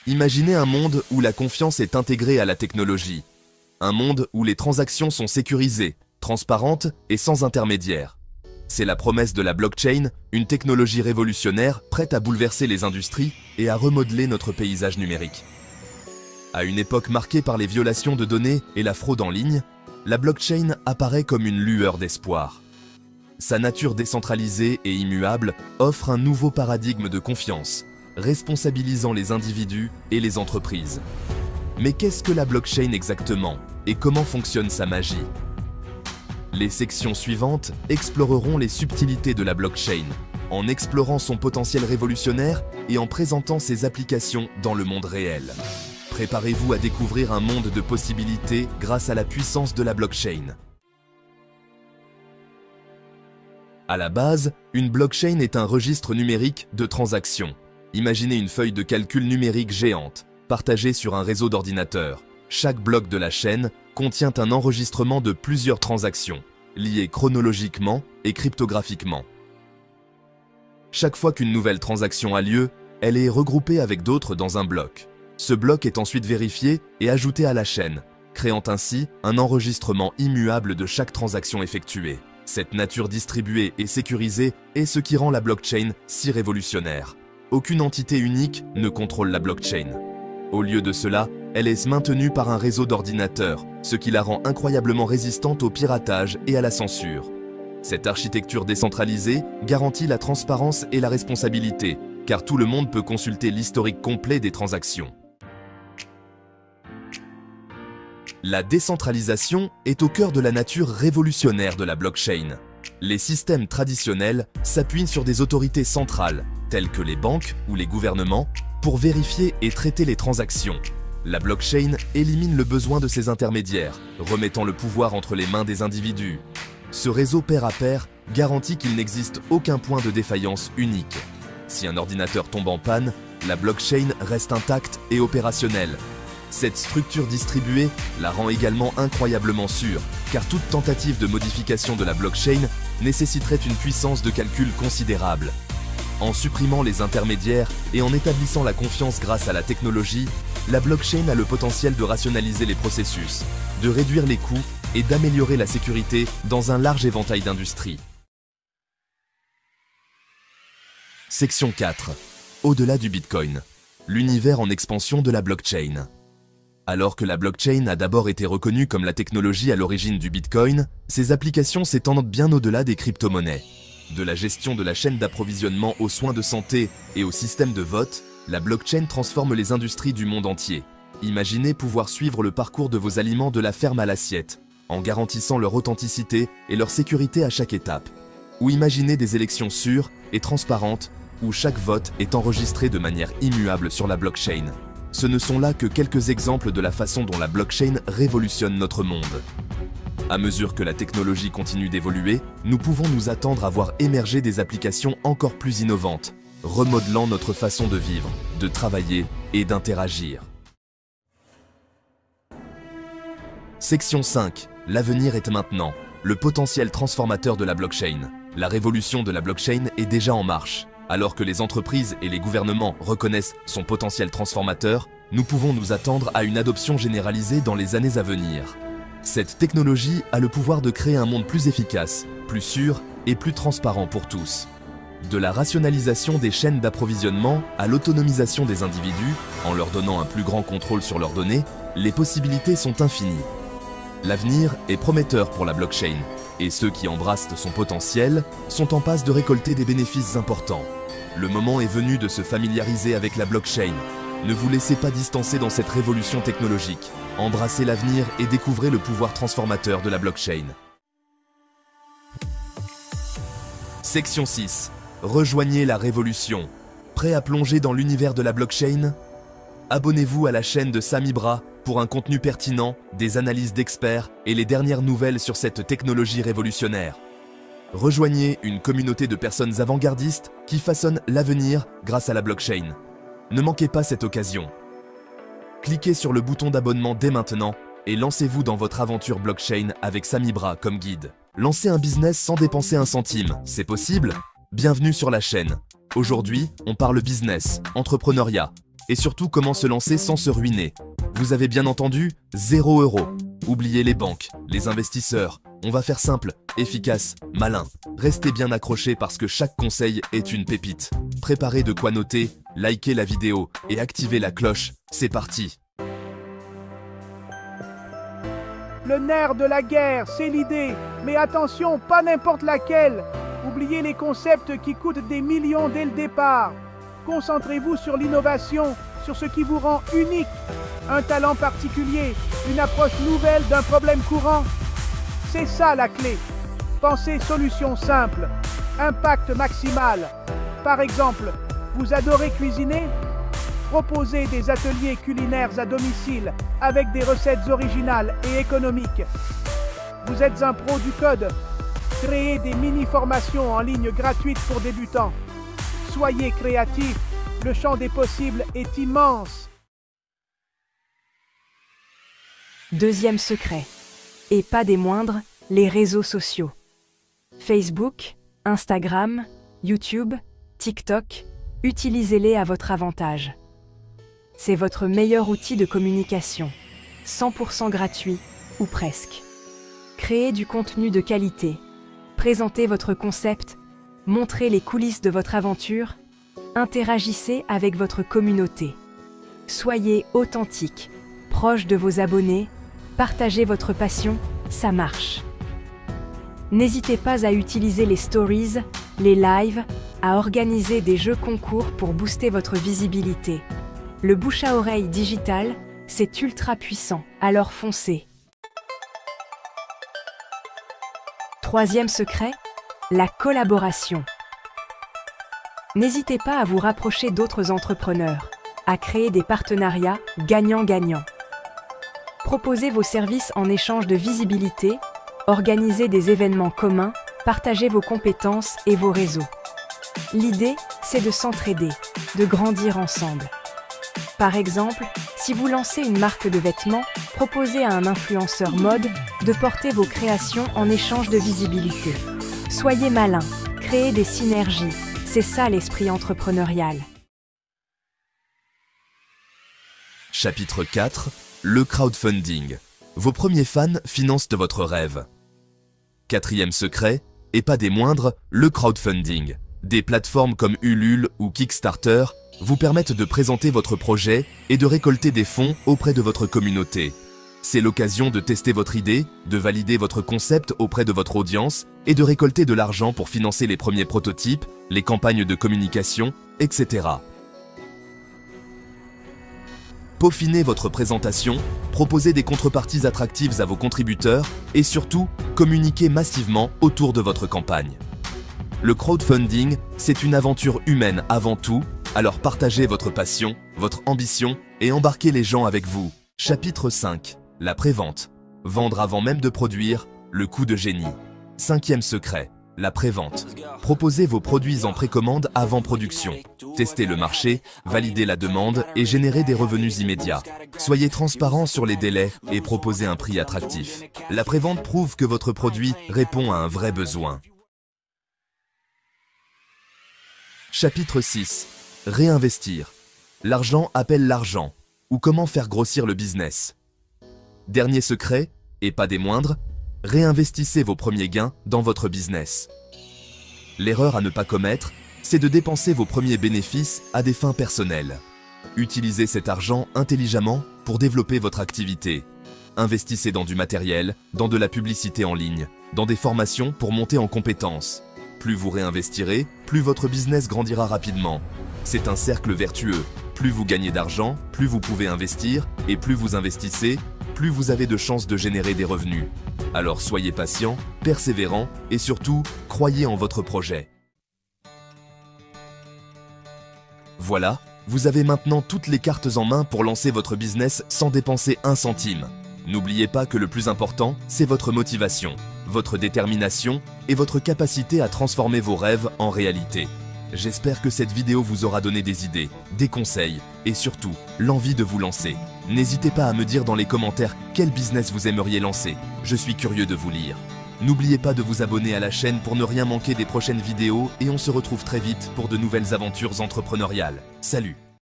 Imaginez un monde où la confiance est intégrée à la technologie. Un monde où les transactions sont sécurisées, transparentes et sans intermédiaire. C'est la promesse de la blockchain, une technologie révolutionnaire prête à bouleverser les industries et à remodeler notre paysage numérique. À une époque marquée par les violations de données et la fraude en ligne, la blockchain apparaît comme une lueur d'espoir. Sa nature décentralisée et immuable offre un nouveau paradigme de confiance, responsabilisant les individus et les entreprises. Mais qu'est-ce que la blockchain exactement et comment fonctionne sa magie? Les sections suivantes exploreront les subtilités de la blockchain, en explorant son potentiel révolutionnaire et en présentant ses applications dans le monde réel. Préparez-vous à découvrir un monde de possibilités grâce à la puissance de la blockchain. À la base, une blockchain est un registre numérique de transactions. Imaginez une feuille de calcul numérique géante, partagée sur un réseau d'ordinateurs. Chaque bloc de la chaîne contient un enregistrement de plusieurs transactions, liées chronologiquement et cryptographiquement. Chaque fois qu'une nouvelle transaction a lieu, elle est regroupée avec d'autres dans un bloc. Ce bloc est ensuite vérifié et ajouté à la chaîne, créant ainsi un enregistrement immuable de chaque transaction effectuée. Cette nature distribuée et sécurisée est ce qui rend la blockchain si révolutionnaire. Aucune entité unique ne contrôle la blockchain. Au lieu de cela, elle est maintenue par un réseau d'ordinateurs, ce qui la rend incroyablement résistante au piratage et à la censure. Cette architecture décentralisée garantit la transparence et la responsabilité, car tout le monde peut consulter l'historique complet des transactions. La décentralisation est au cœur de la nature révolutionnaire de la blockchain. Les systèmes traditionnels s'appuient sur des autorités centrales, telles que les banques ou les gouvernements, pour vérifier et traiter les transactions. La blockchain élimine le besoin de ces intermédiaires, remettant le pouvoir entre les mains des individus. Ce réseau pair à pair garantit qu'il n'existe aucun point de défaillance unique. Si un ordinateur tombe en panne, la blockchain reste intacte et opérationnelle. Cette structure distribuée la rend également incroyablement sûre, car toute tentative de modification de la blockchain nécessiterait une puissance de calcul considérable. En supprimant les intermédiaires et en établissant la confiance grâce à la technologie, la blockchain a le potentiel de rationaliser les processus, de réduire les coûts et d'améliorer la sécurité dans un large éventail d'industries. Section 4. Au-delà du Bitcoin. L'univers en expansion de la blockchain. Alors que la blockchain a d'abord été reconnue comme la technologie à l'origine du Bitcoin, ses applications s'étendent bien au-delà des crypto-monnaies. De la gestion de la chaîne d'approvisionnement aux soins de santé et au système de vote, la blockchain transforme les industries du monde entier. Imaginez pouvoir suivre le parcours de vos aliments de la ferme à l'assiette, en garantissant leur authenticité et leur sécurité à chaque étape. Ou imaginez des élections sûres et transparentes, où chaque vote est enregistré de manière immuable sur la blockchain. Ce ne sont là que quelques exemples de la façon dont la blockchain révolutionne notre monde. À mesure que la technologie continue d'évoluer, nous pouvons nous attendre à voir émerger des applications encore plus innovantes, remodelant notre façon de vivre, de travailler et d'interagir. Section 5. L'avenir est maintenant. Le potentiel transformateur de la blockchain. La révolution de la blockchain est déjà en marche. Alors que les entreprises et les gouvernements reconnaissent son potentiel transformateur, nous pouvons nous attendre à une adoption généralisée dans les années à venir. Cette technologie a le pouvoir de créer un monde plus efficace, plus sûr et plus transparent pour tous. De la rationalisation des chaînes d'approvisionnement à l'autonomisation des individus, en leur donnant un plus grand contrôle sur leurs données, les possibilités sont infinies. L'avenir est prometteur pour la blockchain, et ceux qui embrassent son potentiel sont en passe de récolter des bénéfices importants. Le moment est venu de se familiariser avec la blockchain. Ne vous laissez pas distancer dans cette révolution technologique. Embrassez l'avenir et découvrez le pouvoir transformateur de la blockchain. Section 6. Rejoignez la révolution. Prêt à plonger dans l'univers de la blockchain? Abonnez-vous à la chaîne de Samibra pour un contenu pertinent, des analyses d'experts et les dernières nouvelles sur cette technologie révolutionnaire. Rejoignez une communauté de personnes avant-gardistes qui façonnent l'avenir grâce à la blockchain. Ne manquez pas cette occasion. Cliquez sur le bouton d'abonnement dès maintenant et lancez-vous dans votre aventure blockchain avec Samibra comme guide. Lancez un business sans dépenser un centime, c'est possible? Bienvenue sur la chaîne. Aujourd'hui, on parle business, entrepreneuriat, et surtout comment se lancer sans se ruiner. Vous avez bien entendu, 0 €. Oubliez les banques, les investisseurs. On va faire simple, efficace, malin. Restez bien accrochés parce que chaque conseil est une pépite. Préparez de quoi noter, likez la vidéo et activez la cloche. C'est parti! Le nerf de la guerre, c'est l'idée. Mais attention, pas n'importe laquelle. Oubliez les concepts qui coûtent des millions dès le départ. Concentrez-vous sur l'innovation, sur ce qui vous rend unique. Un talent particulier, une approche nouvelle d'un problème courant. C'est ça la clé. Pensez solution simple, impact maximal. Par exemple, vous adorez cuisiner? Proposez des ateliers culinaires à domicile avec des recettes originales et économiques. Vous êtes un pro du code? Créez des mini-formations en ligne gratuites pour débutants. Soyez créatifs, le champ des possibles est immense. Deuxième secret, et pas des moindres, les réseaux sociaux. Facebook, Instagram, YouTube, TikTok, utilisez-les à votre avantage. C'est votre meilleur outil de communication, 100% gratuit ou presque. Créez du contenu de qualité, présentez votre concept, montrez les coulisses de votre aventure, interagissez avec votre communauté. Soyez authentique, proche de vos abonnés, partagez votre passion, ça marche. N'hésitez pas à utiliser les stories, les lives, à organiser des jeux concours pour booster votre visibilité. Le bouche à oreille digital, c'est ultra puissant, alors foncez. Troisième secret, la collaboration. N'hésitez pas à vous rapprocher d'autres entrepreneurs, à créer des partenariats gagnant-gagnant. Proposez vos services en échange de visibilité, organisez des événements communs, partagez vos compétences et vos réseaux. L'idée, c'est de s'entraider, de grandir ensemble. Par exemple, si vous lancez une marque de vêtements, proposez à un influenceur mode de porter vos créations en échange de visibilité. Soyez malin, créez des synergies, c'est ça l'esprit entrepreneurial. Chapitre 4. Le crowdfunding. Vos premiers fans financent de votre rêve. Quatrième secret, et pas des moindres, le crowdfunding. Des plateformes comme Ulule ou Kickstarter vous permettent de présenter votre projet et de récolter des fonds auprès de votre communauté. C'est l'occasion de tester votre idée, de valider votre concept auprès de votre audience et de récolter de l'argent pour financer les premiers prototypes, les campagnes de communication, etc. Peaufinez votre présentation, proposez des contreparties attractives à vos contributeurs et surtout, communiquez massivement autour de votre campagne. Le crowdfunding, c'est une aventure humaine avant tout, alors partagez votre passion, votre ambition et embarquez les gens avec vous. Chapitre 5. La prévente. Vendre avant même de produire, le coup de génie. Cinquième secret, la prévente. Proposez vos produits en précommande avant production. Testez le marché, validez la demande et générez des revenus immédiats. Soyez transparent sur les délais et proposez un prix attractif. La prévente prouve que votre produit répond à un vrai besoin. Chapitre 6. Réinvestir. L'argent appelle l'argent. Ou comment faire grossir le business. Dernier secret, et pas des moindres, réinvestissez vos premiers gains dans votre business. L'erreur à ne pas commettre, c'est de dépenser vos premiers bénéfices à des fins personnelles. Utilisez cet argent intelligemment pour développer votre activité. Investissez dans du matériel, dans de la publicité en ligne, dans des formations pour monter en compétences. Plus vous réinvestirez, plus votre business grandira rapidement. C'est un cercle vertueux. Plus vous gagnez d'argent, plus vous pouvez investir, et plus vous investissez, plus vous avez de chances de générer des revenus. Alors soyez patient, persévérant et surtout, croyez en votre projet. Voilà, vous avez maintenant toutes les cartes en main pour lancer votre business sans dépenser un centime. N'oubliez pas que le plus important, c'est votre motivation, votre détermination et votre capacité à transformer vos rêves en réalité. J'espère que cette vidéo vous aura donné des idées, des conseils et surtout l'envie de vous lancer. N'hésitez pas à me dire dans les commentaires quel business vous aimeriez lancer. Je suis curieux de vous lire. N'oubliez pas de vous abonner à la chaîne pour ne rien manquer des prochaines vidéos et on se retrouve très vite pour de nouvelles aventures entrepreneuriales. Salut!